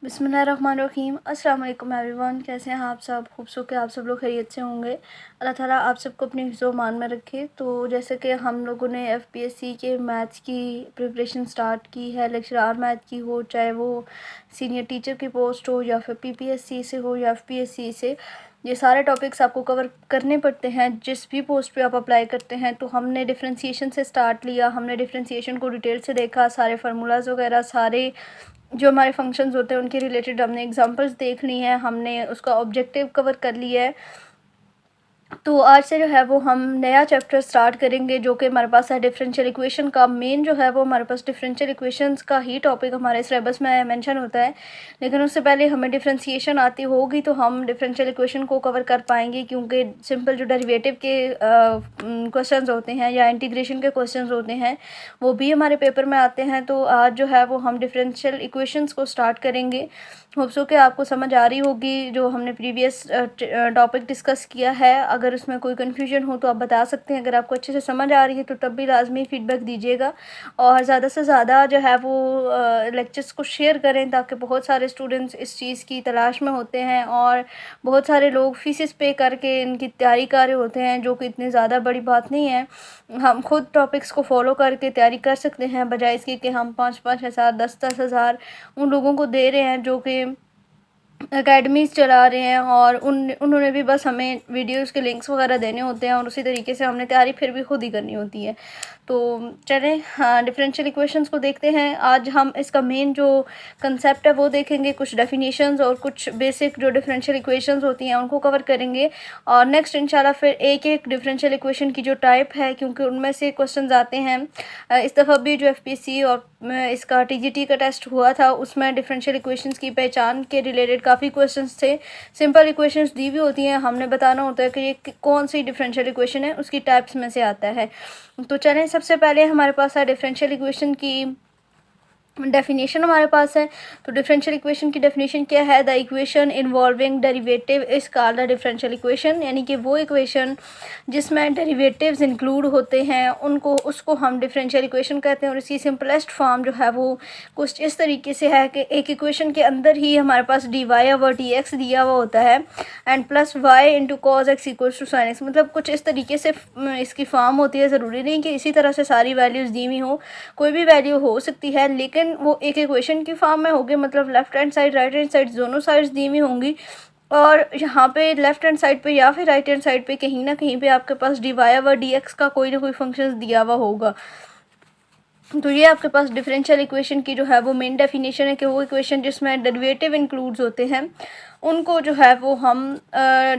बिस्मिल्लाहिर्रहमानिर्रहीम। अस्सलाम वालेकुम एवरीवन। कैसे हैं आप सब? होप्स कि आप सब लोग खैरियत से होंगे। अल्लाह ताला आप सबको अपनी हिफ्ज़-ओ-मान में रखे। तो जैसे कि हम लोगों ने एफपीएससी के मैथ्स की प्रिपरेशन स्टार्ट की है, लेक्चरार मैथ की हो, चाहे वो सीनियर टीचर की पोस्ट हो या फिर पीपीएससी से हो या एफपीएससी से, ये सारे टॉपिक्स आपको कवर करने पड़ते हैं जिस भी पोस्ट पे आप अप्लाई करते हैं। तो हमने डिफरेंशिएशन से स्टार्ट लिया, हमने डिफरेंशिएशन को डिटेल से देखा, सारे फार्मूलाज वगैरह, सारे जो हमारे फंक्शंस होते हैं उनके रिलेटेड हमने एग्जांपल्स देख ली हैं, हमने उसका ऑब्जेक्टिव कवर कर लिया है। तो आज से जो है वो हम नया चैप्टर स्टार्ट करेंगे जो कि हमारे पास है डिफरेंशियल इक्वेशन का। मेन जो है वो हमारे पास डिफरेंशियल इक्वेशंस का ही टॉपिक हमारे सिलेबस में मेंशन होता है, लेकिन उससे पहले हमें डिफरेंशिएशन आती होगी तो हम डिफरेंशियल इक्वेशन को कवर कर पाएंगे, क्योंकि सिंपल जो डेरिवेटिव के क्वेश्चंस होते हैं या इंटीग्रेशन के क्वेश्चंस होते हैं वो भी हमारे पेपर में आते हैं। तो आज जो है वो हम डिफरेंशियल इक्वेशंस को स्टार्ट करेंगे। होप्स कि आपको समझ आ रही होगी जो हमने प्रीवियस टॉपिक डिस्कस किया है। अगर उसमें कोई कन्फ्यूजन हो तो आप बता सकते हैं। अगर आपको अच्छे से समझ आ रही है तो तब भी लाजमी फ़ीडबैक दीजिएगा और ज़्यादा से ज़्यादा जो है वो लेक्चर्स को शेयर करें, ताकि बहुत सारे स्टूडेंट्स इस चीज़ की तलाश में होते हैं और बहुत सारे लोग फ़ीसेस पे करके इनकी तैयारी कर रहे होते हैं, जो कि इतनी ज़्यादा बड़ी बात नहीं है। हम खुद टॉपिक्स को फॉलो करके तैयारी कर सकते हैं, बजाय इसके कि हम 5-5 हज़ार 10-10 हज़ार उन लोगों को दे रहे हैं जो कि एकेडमीज़ चला रहे हैं और उन्होंने भी बस हमें वीडियोस के लिंक्स वगैरह देने होते हैं और उसी तरीके से हमने तैयारी फिर भी खुद ही करनी होती है। तो चलें, हाँ, डिफरेंशियल इक्वेशंस को देखते हैं। आज हम इसका मेन जो कंसेप्ट है वो देखेंगे, कुछ डेफिनेशंस और कुछ बेसिक जो डिफरेंशियल इक्वेशंस होती हैं उनको कवर करेंगे। और नेक्स्ट इंशाल्लाह फिर एक एक डिफरेंशियल इक्वेशन की जो टाइप है, क्योंकि उनमें से क्वेश्चन आते हैं। इस दफ़ा भी जो एफपीएससी और इसका टीजीटी का टेस्ट हुआ था उसमें डिफरेंशियल इक्वेशंस की पहचान के रिलेटेड काफ़ी क्वेश्चंस थे। सिंपल इक्वेशंस दी हुई होती हैं, हमने बताना होता है कि ये कौन सी डिफरेंशियल इक्वेशन है, उसकी टाइप्स में से आता है। तो चलें, सबसे पहले हमारे पास है डिफरेंशियल इक्वेशन की डेफिनेशन हमारे पास है। तो डिफरेंशियल इक्वेशन की डेफिनेशन क्या है? The equation involving derivative is called the differential equation, यानी कि वो इक्वेशन जिसमें डेरिवेटिव्स इंक्लूड होते हैं उसको हम डिफरेंशियल इक्वेशन कहते हैं। और इसकी सिंपलेस्ट फॉर्म जो है वो कुछ इस तरीके से है कि एक इक्वेशन के अंदर ही हमारे पास डी वाई और डी एक्स दिया हुआ होता है and plus y into cos x equals to sine x. मतलब कुछ इस तरीके से इसकी फॉर्म होती है। ज़रूरी नहीं कि इसी तरह से सारी वैल्यूज़ दी हुई हो, कोई भी वैल्यू हो सकती है, लेकिन वो एक इक्वेशन की फॉर्म में होगी। मतलब left hand side right hand side दोनों साइड्स दी हुई होंगी और यहाँ पे लेफ्ट हैंड साइड पे या फिर राइट हैंड साइड पे कहीं ना कहीं पे आपके पास डी वाई और डी एक्स का कोई ना कोई फंक्शन दिया हुआ होगा। तो ये आपके पास डिफरेंशियल इक्वेशन की जो है वो मेन डेफिनेशन है कि वो इक्वेशन जिसमें डेरिवेटिव इंक्लूड्स होते हैं उनको जो है वो हम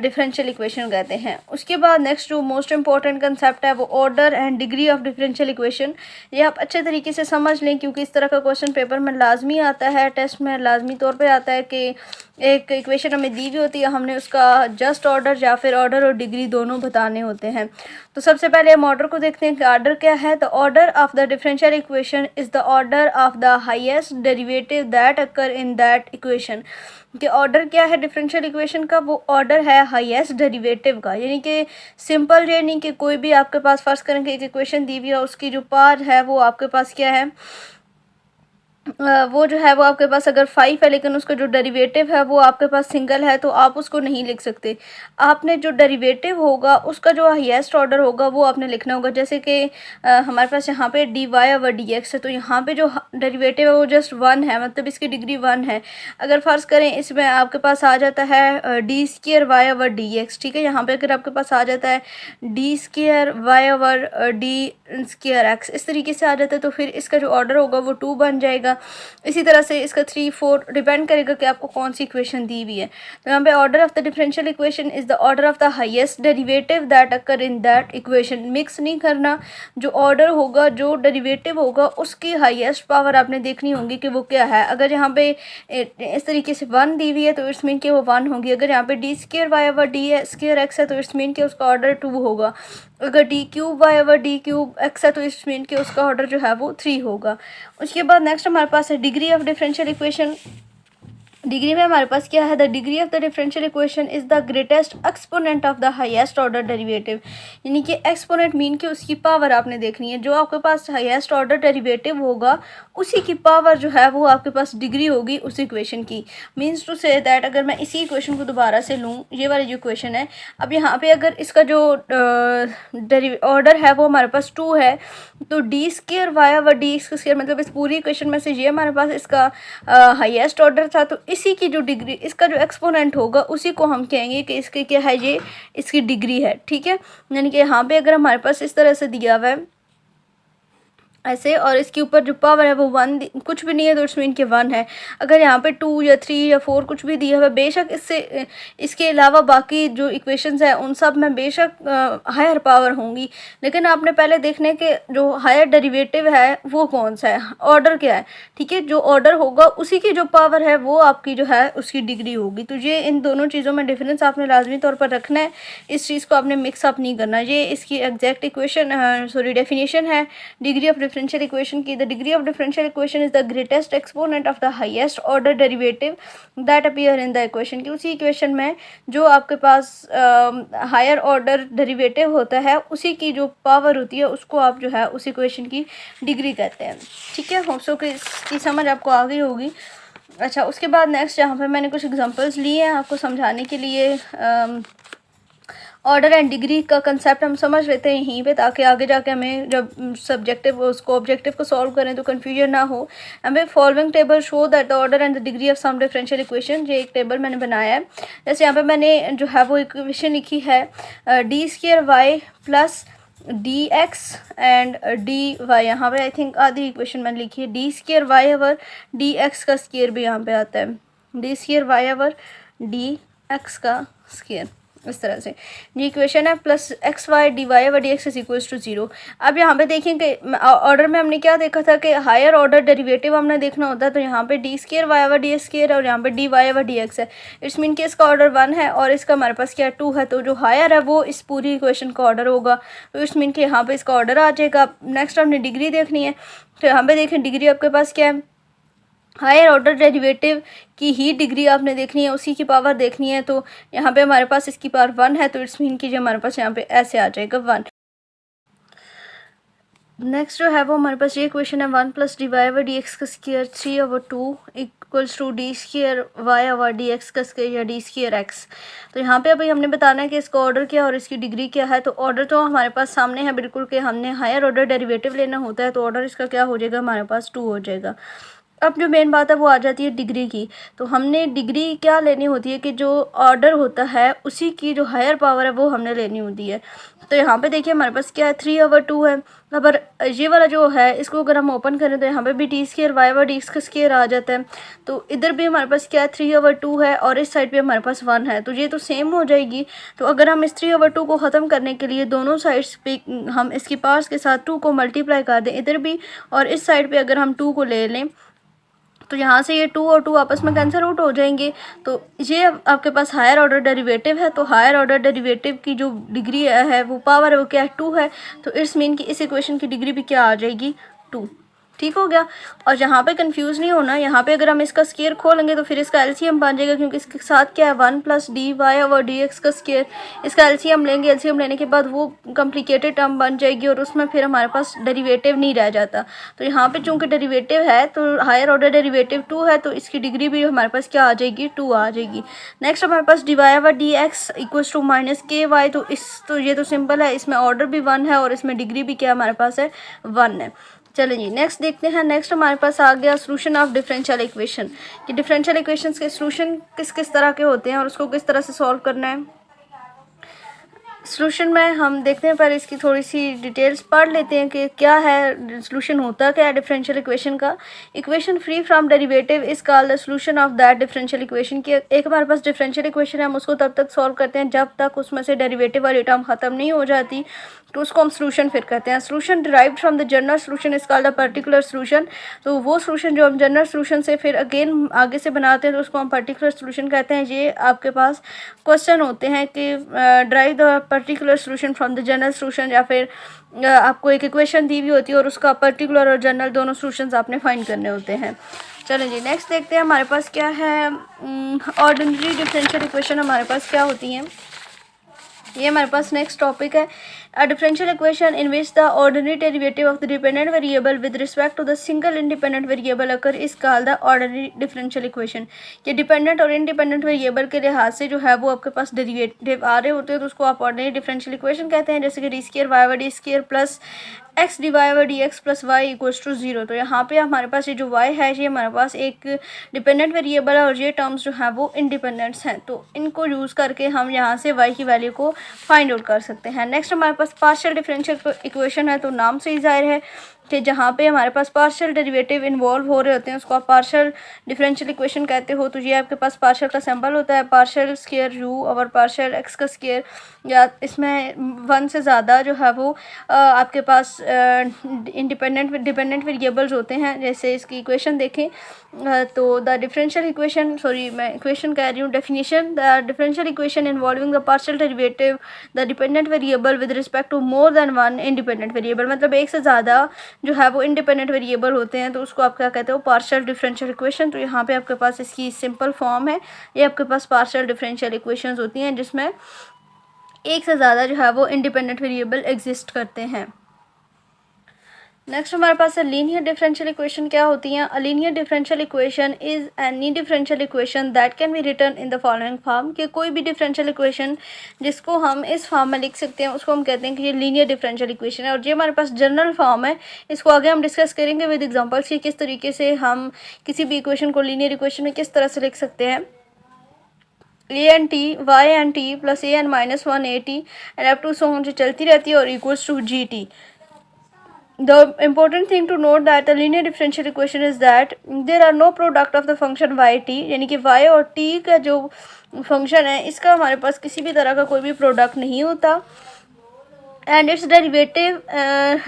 डिफरेंशियल इक्वेशन कहते हैं। उसके बाद नेक्स्ट जो मोस्ट इंपॉर्टेंट कंसेप्ट है वो order and degree of differential equation. ये आप अच्छे तरीके से समझ लें, क्योंकि इस तरह का क्वेश्चन पेपर में लाजमी आता है, टेस्ट में लाजमी तौर पे आता है कि एक इक्वेशन हमें दी हुई होती है, हमने उसका जस्ट ऑर्डर या फिर ऑर्डर और डिग्री दोनों बताने होते हैं। तो सबसे पहले हम ऑर्डर को देखते हैं कि ऑर्डर क्या है। The order of the differential equation is the order of the highest derivative that occur in that equation. कि ऑर्डर क्या है डिफरेंशियल इक्वेशन का? वो ऑर्डर है हाईएस्ट डेरिवेटिव का, यानी कि सिंपल, यानी कि कोई भी आपके पास फर्ज करेंगे एक इक्वेशन दी हुई है, उसकी जो पार है वो आपके पास क्या है, वो जो है वो आपके पास अगर 5 है लेकिन उसका जो डेरिवेटिव है वो आपके पास सिंगल है, तो आप उसको नहीं लिख सकते। आपने जो डेरिवेटिव होगा उसका जो हाईएस्ट ऑर्डर होगा वो आपने लिखना होगा। जैसे कि हमारे पास यहाँ पे d Y over D x है, तो यहाँ पे जो डेरिवेटिव है वो जस्ट 1 है, मतलब इसकी डिग्री 1 है। अगर फ़र्ज़ करें इसमें आपके पास आ जाता है d square Y over D x, ठीक है। यहाँ पर अगर आपके पास आ जाता है d square Y over d square x, इस तरीके से आ जाता है, तो फिर इसका जो ऑर्डर होगा वो 2 बन जाएगा। इसी तरह से इसका 3, 4 डिपेंड करेगा कि आपको कौन सी इक्वेशन दी हुई है। तो यहाँ पे order of the differential equation is the order of the highest derivative that occur in that equation. Mix नहीं करना, जो ऑर्डर होगा, जो डेरिवेटिव होगा उसकी हाईएस्ट पावर आपने देखनी होगी कि वो क्या है। अगर यहाँ पे इस तरीके से 1 दी हुई है तो इट्स मीन कि वो 1 होगी। अगर यहाँ पे d square Y over d square x है तो इट्स मीन कि उसका ऑर्डर 2 होगा। अगर d cube y over d cube x है तो इट्स मीन कि उसका ऑर्डर जो है वो 3 होगा। उसके बाद नेक्स्ट हमारे पास है degree of differential equation. Degree में हमारे पास क्या है, the degree of the differential equation is the greatest exponent of the highest order derivative. यानी कि एक्सपोनेंट मीन कि उसकी पावर आपने देखनी है, जो आपके पास हाईएस्ट ऑर्डर डेरिवेटिव होगा उसी की पावर जो है वो आपके पास डिग्री होगी उस इक्वेशन की। मीन्स टू से दैट अगर मैं इसी इक्वेशन को दोबारा से लूँ, ये वाली जो इक्वेशन है, अब यहाँ पे अगर इसका जो ऑर्डर है वो हमारे पास 2 है, तो d square y over D x square, मतलब इस पूरी इक्वेशन में से ये हमारे पास इसका हाईएस्ट ऑर्डर था, तो इसी की जो डिग्री, इसका जो एक्सपोनेंट होगा उसी को हम कहेंगे कि इसकी क्या है, ये इसकी डिग्री है। ठीक है, यानी कि यहाँ पे अगर हमारे पास इस तरह से दिया हुआ है ऐसे, और इसके ऊपर जो पावर है वो 1 कुछ भी नहीं है तो इट्स मीन के 1 है। अगर यहाँ पे 2 या 3 या 4 कुछ भी दिया हुआ है, बेशक इससे इसके अलावा बाकी जो इक्वेशंस हैं उन सब में बेशक हायर पावर होंगी, लेकिन आपने पहले देखने के जो हायर डेरिवेटिव है वो कौन सा है, ऑर्डर क्या है। ठीक है, जो ऑर्डर होगा उसी की जो पावर है वो आपकी जो है उसकी डिग्री होगी। तो ये इन दोनों चीज़ों में डिफरेंस आपने लाजमी तौर पर रखना है, इस चीज़ को आपने मिक्सअप नहीं करना। ये इसकी एग्जैक्ट इक्वेशन डेफिनेशन है डिग्री ऑफ डिफरेंशियल इक्वेशन की। The degree of differential equation is the greatest exponent of the highest order derivative that appear in the equation की। उसी इक्वेशन में जो आपके पास हायर ऑर्डर डेरिवेटिव होता है उसी की जो पावर होती है उसको आप जो है उस इक्वेशन की डिग्री कहते हैं। ठीक है, होप सो कि इसकी समझ आपको आ गई होगी। अच्छा, उसके बाद नेक्स्ट यहाँ पे मैंने कुछ एग्जांपल्स लिए हैं आपको समझाने के लिए। ऑर्डर एंड डिग्री का कंसेप्ट हम समझ लेते हैं यहीं पे, ताकि आगे जाके हमें जब सब्जेक्टिव उसको ऑब्जेक्टिव को सॉल्व करें तो कन्फ्यूजन ना हो। हमें following table show that the order and the degree of some differential equation, ये एक टेबल मैंने बनाया है। जैसे यहाँ पे मैंने जो है वो इक्वेशन लिखी है d square y plus d x and d y. यहाँ पे आई थिंक आधी इक्वेशन मैंने लिखी है, d square y over D x का स्क्र भी यहाँ पे आता है, d square y over D x का स्क्र, इस तरह से ये इक्वेशन है। Plus x y d Y over D x is equals to 0। अब यहाँ पे देखेंगे ऑर्डर में हमने क्या देखा था कि हायर ऑर्डर डेरिवेटिव हमने देखना होता है, तो यहाँ पे d square y over D x square और यहाँ पे d Y over D x है। इट्स मीन कि इसका ऑर्डर 1 है और इसका हमारे पास क्या 2 है, तो जो हायर है वो इस पूरी इक्वेशन का ऑर्डर होगा, तो इट्स मीन कि यहाँ पे इसका ऑर्डर आ जाएगा। नेक्स्ट हमने डिग्री देखनी है, तो यहाँ पे देखें डिग्री आपके पास क्या है, हायर ऑर्डर डेरिवेटिव की ही डिग्री आपने देखनी है, उसी की पावर देखनी है। तो यहाँ पे हमारे पास इसकी पावर 1 है, तो इट्स मीन कि हमारे पास यहाँ पे ऐसे आ जाएगा 1। नेक्स्ट जो है वो हमारे पास ये क्वेश्चन है 1 plus D Y over D x का square 3 over 2 equals to D square Y over D x का स्क्वायर या डी स्क्वायर एक्स। तो यहाँ पे अभी हमने बताना है कि इसका ऑर्डर क्या है और इसकी डिग्री क्या है। तो ऑर्डर तो हमारे पास सामने है बिल्कुल कि हमने हायर ऑर्डर डेरिवेटिव लेना होता है, तो ऑर्डर इसका क्या हो जाएगा, हमारे पास 2 हो जाएगा। अब जो मेन बात है वो आ जाती है डिग्री की। तो हमने डिग्री क्या लेनी होती है कि जो ऑर्डर होता है उसी की जो हायर पावर है वो हमने लेनी होती है। तो यहाँ पे देखिए हमारे पास क्या है 3 ओवर 2 है। अगर ये वाला जो है इसको अगर हम ओपन करें तो यहाँ पे भी d square Y over D x का स्क्वायर आ जाता है। तो इधर भी हमारे पास क्या है 3 ओवर 2 है और इस साइड पे हमारे पास 1 है, तो ये तो सेम हो जाएगी। तो अगर हम इस 3 ओवर 2 को ख़त्म करने के लिए दोनों साइड्स पे हम इसकी पावर्स के साथ 2 को मल्टीप्लाई कर दें इधर भी, और इस साइड पे अगर हम 2 को ले लें तो यहाँ से ये 2 और 2 आपस में कैंसिल आउट हो जाएंगे। तो ये आपके पास हायर ऑर्डर डेरिवेटिव है, तो हायर ऑर्डर डेरिवेटिव की जो डिग्री है वो पावर है वो क्या है 2 है। तो इट्स मीन कि इस इक्वेशन की डिग्री भी क्या आ जाएगी 2। ठीक हो गया। और यहाँ पे कंफ्यूज नहीं होना, यहाँ पे अगर हम इसका स्क्वायर खोलेंगे तो फिर इसका एलसीएम बन जाएगा, क्योंकि इसके साथ क्या है 1 plus D Y over D x का स्क्वायर। इसका एलसीएम लेंगे, एलसीएम लेने के बाद वो कॉम्प्लिकेटेड टर्म बन जाएगी और उसमें फिर हमारे पास डेरिवेटिव नहीं रह जाता। तो यहाँ पे चूँकि डेरिवेटिव है तो हायर ऑर्डर डेरिवेटिव 2 है, तो इसकी डिग्री भी हमारे पास क्या आ जाएगी 2 आ जाएगी। नेक्स्ट हमारे पास D Y over D X equals to minus K Y. तो ये तो सिंपल है, इसमें ऑर्डर भी 1 है और इसमें डिग्री भी क्या हमारे पास है 1 है। चलिए जी नेक्स्ट देखते हैं। नेक्स्ट हमारे पास आ गया सोल्यूशन ऑफ डिफरेंशियल इक्वेशन, कि डिफरेंशियल इक्वेशंस के सोल्यूशन किस किस तरह के होते हैं और उसको किस तरह से सॉल्व करना है। सोल्यूशन में हम देखते हैं, पहले इसकी थोड़ी सी डिटेल्स पढ़ लेते हैं कि क्या है सोल्यूशन होता क्या है डिफरेंशियल इक्वेशन का। Equation free from derivative is called the solution of that differential equation. की एक हमारे पास डिफरेंशियल इक्वेशन है, हम उसको तब तक सॉल्व करते हैं जब तक उसमें से डेरिवेटिव वाली टर्म खत्म नहीं हो जाती, तो उसको हम सोल्यूशन फिर कहते हैं। Solution derived from the general solution is called a particular solution. तो वो सोल्यूशन जो हम जनरल सोल्यूशन से फिर अगेन आगे से बनाते हैं तो उसको हम पर्टिकुलर सोल्यूशन कहते हैं। ये आपके पास क्वेश्चन होते हैं कि derive the particular solution from the general solution, या फिर आपको एक इक्वेशन दी हुई होती है और उसका पर्टिकुलर और जनरल दोनों सोल्यूशंस आपने फाइंड करने होते हैं। चलें जी, नेक्स्ट देखते हैं हमारे पास क्या है। ऑर्डिनरी डिफरेंशियल इक्वेशन हमारे पास क्या होती हैं, ये हमारे पास नेक्स्ट टॉपिक है। A differential equation in which the ordinary derivative of the dependent variable with respect to the single independent variable occur is called the ordinary differential equation. ये dependent और independent variable के लिहाज से जो है वो आपके पास डेरिवेटिव आ रहे होते हैं तो उसको आप ऑर्डिनरी डिफरेंशियल इक्वेशन कहते हैं, जैसे कि d square y by d square plus x d y by d x plus y equals to 0। तो यहाँ पे हमारे पास ये जो y है ये हमारे पास एक डिपेंडेंट वेरिएबल है और ये टर्म्स जो हैं वो इंडिपेंडेंट्स हैं, तो इनको यूज़ करके हम यहाँ से y की वैल्यू को फाइंड आउट कर सकते हैं। नेक्स्ट हमारे पास पार्शियल डिफरेंशियल इक्वेशन है, तो नाम से ही जाहिर है कि जहाँ पे हमारे पास पार्शियल डेरिवेटिव इन्वॉल्व हो रहे होते हैं उसको आप पार्शियल डिफरेंशियल इक्वेशन कहते हो। तो ये आपके पास पार्शियल का सिंबल होता है पार्शियल स्क्वायर यू और पार्शियल एक्स का स्क्वायर, या इसमें वन से ज़्यादा जो है वो आपके पास डिपेंडेंट वेरिएबल्स होते हैं। जैसे इसकी इक्वेशन देखें तो द डिफरेंशियल इक्वेशन, सॉरी मैं इक्वेशन कह रही हूँ, definition, the differential equation involving the partial derivative the dependent variable with respect to more than one independent variable, मतलब एक से ज़्यादा जो है वो इंडिपेंडेंट वेरिएबल होते हैं तो उसको आप क्या कहते हो, पार्शियल डिफरेंशियल इक्वेशन। तो यहाँ पे आपके पास इसकी सिंपल फॉर्म है, ये आपके पास पार्शियल डिफरेंशियल इक्वेशंस होती हैं जिसमें एक से ज़्यादा जो है वो इंडिपेंडेंट वेरिएबल एग्जिस्ट करते हैं। नेक्स्ट हमारे पास है लीनियर डिफरेंशियल इक्वेशन क्या होती हैं। A linear differential equation is any differential equation that can be written in the following form, कि कोई भी डिफरेंशियल इक्वेशन जिसको हम इस फॉर्म में लिख सकते हैं उसको हम कहते हैं कि ये लीनियर डिफरेंशियल इक्वेशन है। और ये हमारे पास जनरल फॉर्म है, इसको आगे हम डिस्कस करेंगे विद एग्जांपल्स कि किस तरीके से हम किसी भी इक्वेशन को लीनियर इक्वेशन में किस तरह से लिख सकते हैं। A N T Y N T plus A N minus one A T and up to so on जो चलती रहती है और equals to G T. The important thing to note that the linear differential equation is that there are no product of the function y t, यानी कि y और t का जो फंक्शन है इसका हमारे पास किसी भी तरह का कोई भी प्रोडक्ट नहीं होता। And its derivative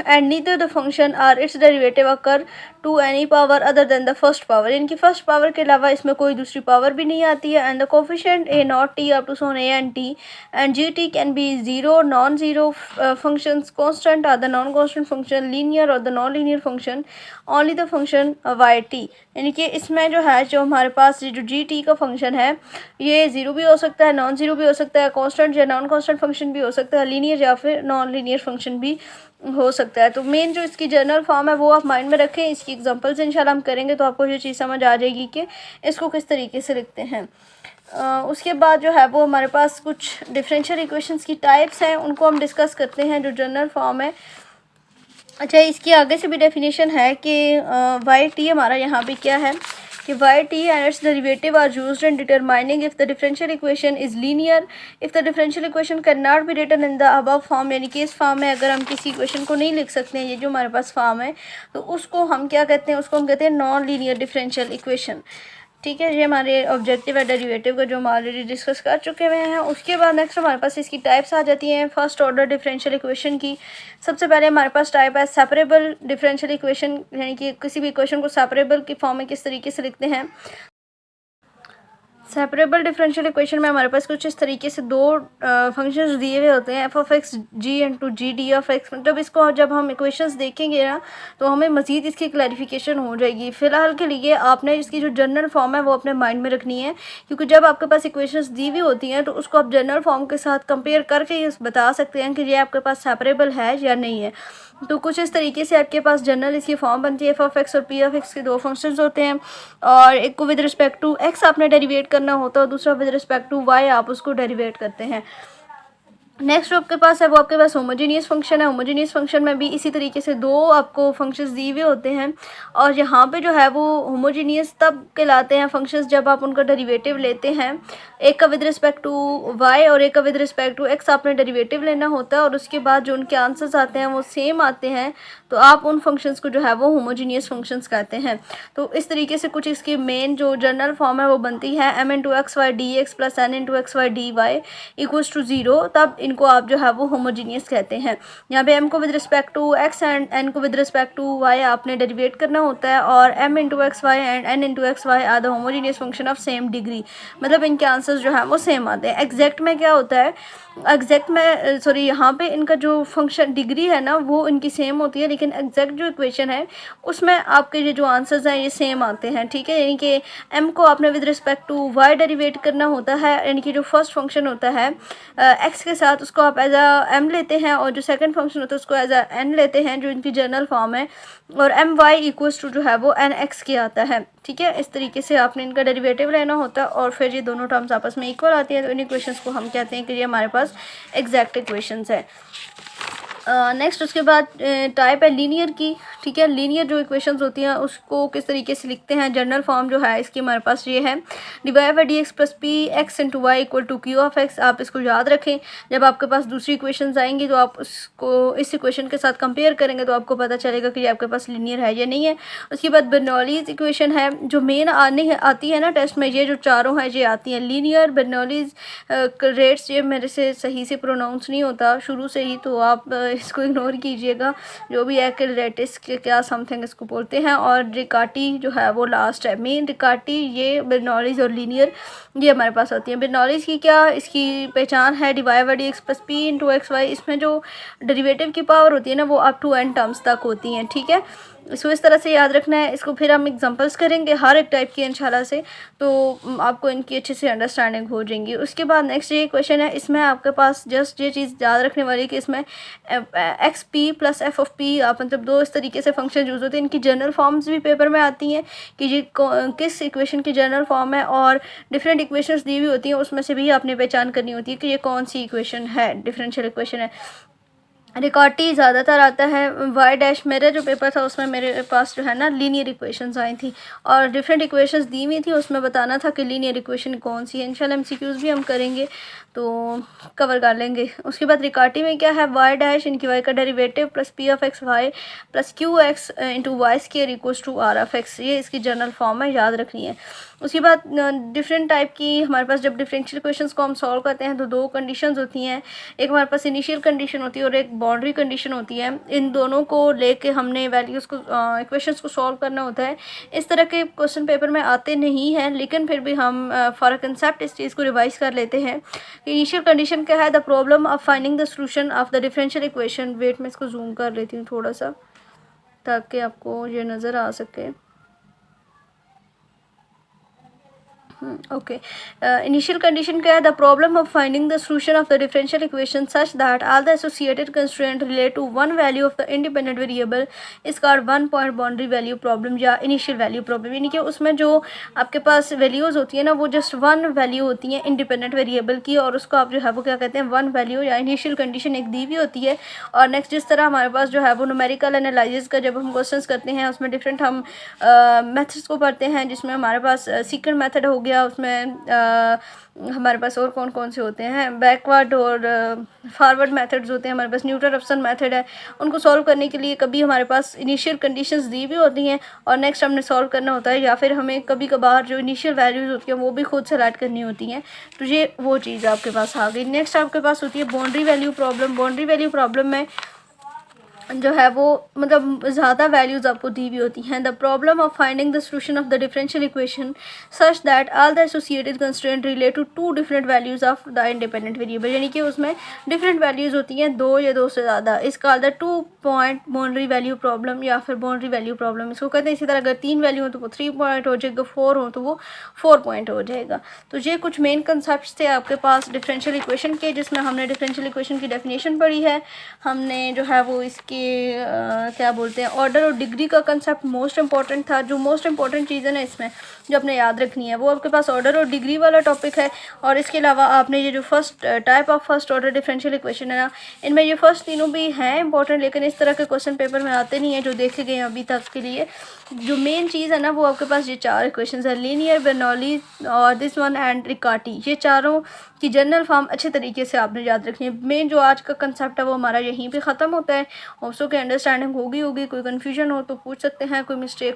and neither the function or its derivative occur to any power other than the first power, इनकी फर्स्ट पावर के अलावा इसमें कोई दूसरी पावर भी नहीं आती है। And the coefficient A naught T up to so on A and T and G T can be zero, non zero functions, constant और the non constant function, linear और the non linear function, only the function Y T, यानी कि इसमें जो है जो हमारे पास जो जी टी का फंक्शन है ये ज़ीरो भी हो सकता है, नॉन ज़ीरो भी हो सकता है, कांस्टेंट या नॉन कांस्टेंट फंक्शन भी हो सकता है, लीनियर या फिर नॉन लीनियर फंक्शन भी हो सकता है। तो मेन जो इसकी जनरल फॉर्म है वो आप माइंड में रखें, इसकी एग्जांपल्स इंशाल्लाह हम करेंगे तो आपको ये चीज़ समझ आ जाएगी कि इसको किस तरीके से लिखते हैं। उसके बाद जो है वो हमारे पास कुछ डिफरेंशियल इक्वेशंस की टाइप्स हैं उनको हम डिस्कस करते हैं जो जनरल फॉर्म है। अच्छा, इसकी आगे से भी डेफिनेशन है कि वाई टी हमारा यहाँ पे क्या है कि y t and its derivative are used in determining if the differential equation is linear if the differential equation can not be written in the above form, यानी कि इस फॉर्म में अगर हम किसी इक्वेशन को नहीं लिख सकते हैं, ये जो हमारे पास फॉर्म है तो उसको हम क्या कहते हैं, उसको हम कहते हैं नॉन लीनियर डिफरेंशियल इक्वेशन। ठीक है, ये हमारे ऑब्जेक्टिव है डेरिवेटिव का जो हम ऑलरेडी डिस्कस कर चुके हुए हैं। उसके बाद नेक्स्ट हमारे पास इसकी टाइप्स आ जाती हैं फर्स्ट ऑर्डर डिफरेंशियल इक्वेशन की। सबसे पहले हमारे पास टाइप है सेपरेबल डिफरेंशियल इक्वेशन, यानी कि किसी भी इक्वेशन को सेपरेबल की फॉर्म में किस तरीके से लिखते हैं। सेपरेबल डिफरेंशियल इक्वेशन में हमारे पास कुछ इस तरीके से दो फंक्शंस दिए हुए होते हैं f of x g into g d of x. मतलब इसको जब हम इक्वेशंस देखेंगे ना तो हमें मज़ीद इसकी क्लैरिफिकेशन हो जाएगी। फ़िलहाल के लिए आपने इसकी जो जनरल फॉर्म है वो अपने माइंड में रखनी है, क्योंकि जब आपके पास इक्वेशंस दी हुई होती हैं तो उसको आप जनरल फॉर्म के साथ कंपेयर करके ये बता सकते हैं कि ये आपके पास सेपरेबल है या नहीं है। तो कुछ इस तरीके से आपके पास जनरल इसकी फॉर्म बनती है। एफ ऑफ एक्स और पी ऑफ एक्स के दो फंक्शंस होते हैं और एक को विद रिस्पेक्ट टू एक्स आपने डेरिवेट करना होता है और दूसरा विद रिस्पेक्ट टू वाई आप उसको डेरिवेट करते हैं। नेक्स्ट जो आपके पास है वो आपके पास होमोजीनियस फंक्शन है। होमोजीनियस फंक्शन में भी इसी तरीके से दो आपको फंक्शंस दिए हुए होते हैं और यहाँ पे जो है वो होमोजीनियस तब कहलाते हैं फंक्शंस जब आप उनका डेरिवेटिव लेते हैं, एक का विद रिस्पेक्ट टू वाई और एक का विद रिस्पेक्ट टू एक्स आपने डेरिवेटिव लेना होता है और उसके बाद जो उनके आंसर्स आते हैं वो सेम आते हैं, तो आप उन फंक्शंस को जो है वो होमोजीनियस फंक्शंस कहते हैं। तो इस तरीके से कुछ इसकी मेन जो जनरल फॉर्म है वो बनती है m into x y d x plus n into x y d y equals to 0। तब इनको आप जो है वो होमोजीनियस कहते हैं। यहाँ पे m को with respect to x and n को विद रिस्पेक्ट टू y आपने डेरिवेट करना होता है, और m into x y and n into x y are the homogeneous function of same degree, मतलब इनके आंसर्स जो है वो सेम आते हैं। एग्जैक्ट में क्या होता है, एग्जैक्ट में सॉरी यहाँ पे इनका जो फंक्शन डिग्री है ना वो इनकी सेम होती है, लेकिन एग्जैक्ट जो इक्वेशन है उसमें आपके ये जो आंसर्स हैं ये सेम आते हैं, ठीक है। यानी कि m को आपने with respect to y derivate करना होता है, यानी कि जो फर्स्ट फंक्शन होता है x के साथ उसको आप एज अ m लेते हैं, और जो सेकंड फंक्शन होता है उसको एज अ n लेते हैं, जो इनकी जनरल फॉर्म है, और my इक्वल्स टू जो है वो nx के आता है, ठीक है। इस तरीके से आपने इनका डेरिवेटिव लेना होता है, और फिर ये दोनों टर्म्स आपस में इक्वल आती हैं, तो इन इक्वेशंस को हम कहते हैं कि ये हमारे पास एग्जैक्ट इक्वेशंस है। नेक्स्ट उसके बाद टाइप है लीनियर की, ठीक है। लीनियर जो इक्वेशंस होती हैं उसको किस तरीके से लिखते हैं, जनरल फॉर्म जो है इसकी हमारे पास ये है, divide by d x plus p x into y equal to q of x. आप इसको याद रखें, जब आपके पास दूसरी इक्वेशंस आएंगी तो आप उसको इस इक्वेशन के साथ कंपेयर करेंगे तो आपको पता चलेगा कि ये आपके पास लीनियर है या नहीं है। उसके बाद बर्नौलीज इक्वेशन है जो मेन आती है ना टेस्ट में, ये जो चारों हैं ये आती हैं लीनियर बर्नौलीज रेट्स। ये मेरे से सही से प्रोनाउंस नहीं होता शुरू से ही, तो आप इसको इग्नोर कीजिएगा, जो भी है कि रेटिस के क्या समथिंग इसको बोलते हैं, और रिकाटी जो है वो लास्ट है। मेन रिकाटी, ये बर्नौलीज और लीनियर ये हमारे पास होती है। बर्नौलीज की क्या इसकी पहचान है, divide by d x plus p into x y, इसमें जो डेरिवेटिव की पावर होती है ना वो अप टू n टर्म्स तक होती हैं, ठीक है। इसको इस तरह से याद रखना है। इसको फिर हम एग्जांपल्स करेंगे हर एक टाइप की इंशाल्लाह से, तो आपको इनकी अच्छे से अंडरस्टैंडिंग हो जाएंगी। उसके बाद नेक्स्ट ये क्वेश्चन है, इसमें आपके पास जस्ट ये चीज़ याद रखने वाली कि इसमें x P plus F of P, आप मतलब दो इस तरीके से फंक्शन यूज़ होते हैं। इनकी जनरल फॉर्म्स भी पेपर में आती हैं कि ये किस इक्वेशन की जनरल फॉर्म है, और डिफरेंट इक्वेशंस दी हुई होती हैं, उसमें से भी आपने पहचान करनी होती है कि ये कौन सी इक्वेशन है, डिफरेंशियल इक्वेशन है। रिकॉर्टी ज़्यादातर आता है। वाई डैश मेरा जो पेपर था उसमें मेरे पास जो है ना लीनियर इक्वेशंस आई थी, और डिफरेंट इक्वेशंस दी हुई थी, उसमें बताना था कि लीनियर इक्वेशन कौन सी है। इंशाल्लाह एमसीक्यूज़ भी हम करेंगे तो कवर कर लेंगे। उसके बाद रिकॉर्टी में क्या है, वाई डैश इनकी वाई का derivative plus p of x y plus q x into y square equals to r of x, ये इसकी जनरल फॉर्म है, याद रखनी है। उसके बाद डिफरेंट टाइप की हमारे पास जब डिफरेंशियल इक्वेशंस को हम सॉल्व करते हैं तो दो कंडीशंस होती हैं, एक हमारे पास इनिशियल कंडीशन होती है और एक बाउंड्री कंडीशन होती है। इन दोनों को लेके हमने वैल्यूज़ को इक्वेशंस को सॉल्व करना होता है। इस तरह के क्वेश्चन पेपर में आते नहीं हैं, लेकिन फिर भी हम फॉर कंसेप्ट इस चीज़ को रिवाइज कर लेते हैं। इनिशियल कंडीशन क्या है, the problem of finding the solution of the differential equation. Wait में इसको जूम कर लेती हूँ थोड़ा सा ताकि आपको ये नज़र आ सके। ओके, इनिशियल कंडीशन क्या है, the problem of finding the solution of the differential equation such that all the associated constraint relate to one value of the independent variable is called one point boundary value problem या initial value problem. यानी कि उसमें जो आपके पास values होती है ना वो जस्ट वन वैल्यू होती हैं इंडिपेंडेंट वेरिएबल की, और उसको आप जो है वो क्या कहते हैं, वन वैल्यू या इनिशियल कंडीशन एक दी हुई होती है। और नेक्स्ट जिस तरह हमारे पास जो है वो न्यूमेरिकल एनालिसिस का जब हम क्वेश्चन करते हैं उसमें डिफरेंट हम मेथड्स को पढ़ते हैं, जिसमें हमारे पास सीक्वेंट मेथड हो गया, उसमें हमारे पास और कौन कौन से होते हैं, बैकवर्ड और फॉरवर्ड मेथड्स होते हैं, हमारे पास न्यूटन रफसन मेथड है। उनको सॉल्व करने के लिए कभी हमारे पास इनिशियल कंडीशंस दी हुई होती हैं और नेक्स्ट हमने सॉल्व करना होता है, या फिर हमें कभी कभार जो इनिशियल वैल्यूज़ होती हैं वो भी खुद सेलेक्ट करनी होती हैं। तो ये वो चीज़ आपके पास आ गई। नेक्स्ट आपके पास होती है boundary value problem. Boundary value problem में जो है वो मतलब ज़्यादा वैल्यूज़ आपको दी हुई होती हैं। The problem of finding the solution of the differential equation such that all the associated constraint relate to two different values of the independent variable. यानी कि उसमें डिफरेंट वैल्यूज़ होती हैं, दो या दो से ज़्यादा। इस called the two point boundary value problem या फिर बाउंड्री वैल्यू प्रॉब्लम इसको कहते हैं। इसी तरह अगर 3 वैल्यू हो तो वो 3 पॉइंट हो जाएगा, 4 हो तो वो 4 पॉइंट हो जाएगा। तो ये कुछ मेन कंसेप्ट थे आपके पास डिफरेंशियल इक्वेशन के, जिसमें हमने डिफरेंशियल इक्वेशन की डेफिनेशन पढ़ी है। हमने जो है वो इसके क्या बोलते हैं, ऑर्डर और डिग्री का कंसेप्ट मोस्ट इंपॉर्टेंट था। जो मोस्ट इंपॉर्टेंट चीज़ है ना इसमें जो आपने याद रखनी है वो आपके पास ऑर्डर और डिग्री वाला टॉपिक है। और इसके अलावा आपने ये जो first type of first order differential equation है ना, इनमें ये फर्स्ट तीनों भी हैं इंपॉर्टेंट, लेकिन इस तरह के क्वेश्चन पेपर में आते नहीं हैं जो देखे गए अभी तक के लिए। जो मेन चीज़ है ना वो आपके पास ये 4 इक्वेशन है, लीनियर, बर्नौली और दिस वन एंड रिकार्टी। ये चारों की जनरल फॉर्म अच्छे तरीके से आपने याद रखनी है। मेन जो आज का कंसेप्ट है वो हमारा यहीं पे ख़त्म होता है। होप्स के अंडरस्टैंडिंग होगी। कोई कन्फ्यूजन हो तो पूछ सकते हैं, कोई मिस्टेक